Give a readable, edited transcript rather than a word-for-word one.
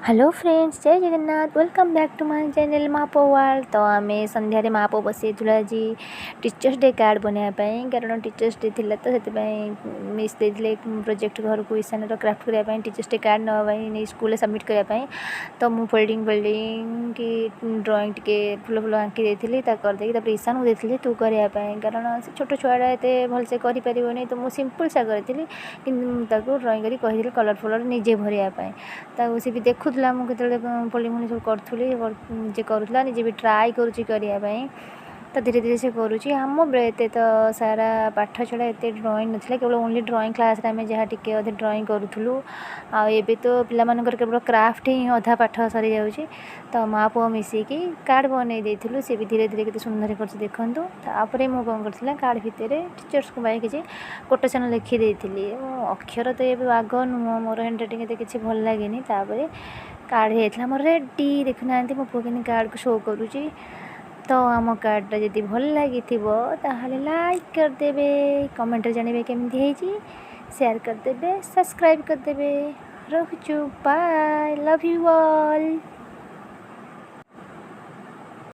Hello friends, जय Jagannath. Welcome back to my channel महापो world. तो आम संध्यारे महापो बसईलु आज टीचर्स डे कार्ड बनवाई, कारण टीचर्स डे थिला तो से मिस देते प्रोजेक्ट घर को ईशान क्राफ्ट करने टीचर्स डे कार्ड नाई स्कूल सबमिट करने। तो मुझे फोल्डिंग कि ड्राइंग टे फुल फुल आँकी देती करदे ईशान को देती तू करने, कारण से छोट छुआटा एत भलसे कर तो मुझे सिंपल सा करी कि ड्राइंग करी कही कलरफुल निजे भरवाई। सी भी देखुला मुझे फोल्डिंग फोल्डिंग सब करुँचे करूला निजे भी ट्राए करने। तो धीरे धीरे से करुँची आम बेले एत तो सारा पाठ छड़ा एत ड्राइंग नाला, केवल ओनली ड्राइंग क्लास आम जहाँ टे अधे ड्राइंग करूँ। आबे तो पिलामानकर केवल क्राफ्ट ही अधा पाठ सरी जाऊँगी। तो माँ पुआ मिसिकी कार्ड बनई देलु, सी भी धीरे धीरे के सुंदर कर देखूँ। तापर मुझे कौन कर कार्ड भितर टीचर्स को भाई किसी कोटेसन लिखिदी अक्षर तो ये आग नुह मोर हैंड राइटिंग तो किसी भल लगे। तापर कार्ड होता मोर रेडी देखुना मो पुआ कि कार्ड को शो करुँची। तो आम कार्डटा जदि भल लगी लाइक करदे, कमेंट जानवे केमती शेयर करदे, सब्सक्राइब करदे। रखुचु, बाय, लव यू ऑल।